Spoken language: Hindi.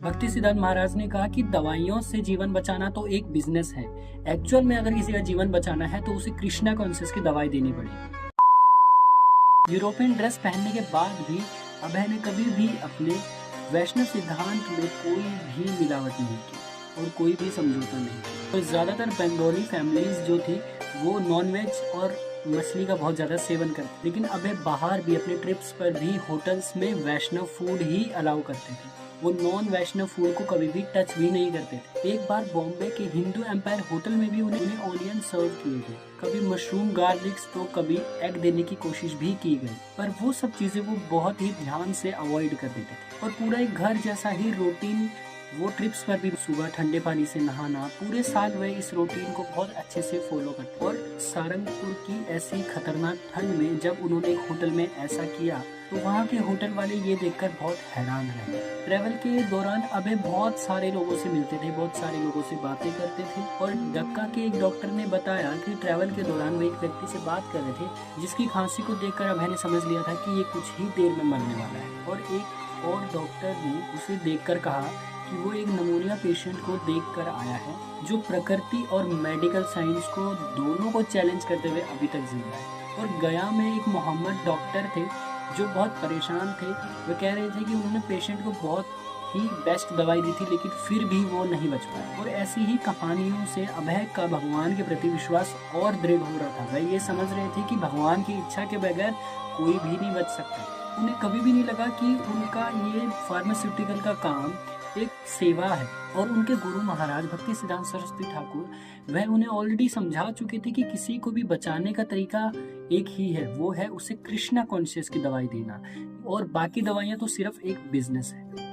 भक्ति सिद्धांत महाराज ने कहा कि दवाइयों से जीवन बचाना तो एक बिजनेस है। एक्चुअल में अगर किसी का जीवन बचाना है तो उसे कृष्णा कॉन्शियस की दवाई देनी पड़ेगी। यूरोपियन ड्रेस पहनने के बाद भी अभय ने कभी भी अपने वैष्णव सिद्धांत में कोई भी मिलावट नहीं की और कोई भी समझौता नहीं किया। तो ज़्यादातर बंगाली फैमिलीज जो थी वो नॉनवेज और मछली का बहुत ज़्यादा सेवन करते, लेकिन अभय बाहर भी अपने ट्रिप्स पर भी होटल्स में वैष्णव फूड ही अलाउ करते थे। वो नॉन वैष्णव फूड को कभी भी टच भी नहीं करते थे। एक बार बॉम्बे के हिंदू एम्पायर होटल में भी उन्हें ऑनियन सर्व किए गए, कभी मशरूम गार्लिक्स तो कभी एग देने की कोशिश भी की गई, पर वो सब चीज़ें वो बहुत ही ध्यान से अवॉइड कर देते थे। और पूरा एक घर जैसा ही रूटीन वो ट्रिप्स पर भी, सुबह ठंडे पानी से नहाना, पूरे साल वह इस रूटीन को बहुत अच्छे से फॉलो करते। और सारंगपुर की ऐसी खतरनाक ठंड में जब उन्होंने एक होटल में ऐसा किया तो वहाँ के होटल वाले ये देखकर बहुत हैरान रहे। ट्रैवल के दौरान अभय बहुत सारे लोगों से मिलते थे, बहुत सारे लोगों से बातें करते थे। और डक्का के एक डॉक्टर ने बताया कि ट्रैवल के दौरान वो एक व्यक्ति से बात कर रहे थे जिसकी खांसी को देखकर अभय ने समझ लिया था कि ये कुछ ही देर में मरने वाला है। और एक और डॉक्टर ने उसे देखकर कहा कि वो एक नमूनिया पेशेंट को देखकर आया है जो प्रकृति और मेडिकल साइंस को दोनों को चैलेंज करते हुए अभी तक जी रहा है। और गया में एक मोहम्मद डॉक्टर थे जो बहुत परेशान थे। वो कह रहे थे कि उन्होंने पेशेंट को बहुत ही बेस्ट दवाई दी थी लेकिन फिर भी वो नहीं बच पाया। और ऐसी ही कहानियों से अभय का भगवान के प्रति विश्वास और दृढ़ हो रहा था। वह ये समझ रहे थे कि भगवान की इच्छा के बगैर कोई भी नहीं बच सकता। उन्हें कभी भी नहीं लगा कि उनका ये फार्मास्यूटिकल का काम एक सेवा है। और उनके गुरु महाराज भक्ति सिद्धांत सरस्वती ठाकुर वह उन्हें ऑलरेडी समझा चुके थे कि किसी को भी बचाने का तरीका एक ही है, वो है उसे कृष्णा कॉन्शियस की दवाई देना, और बाकी दवाइयाँ तो सिर्फ एक बिजनेस है।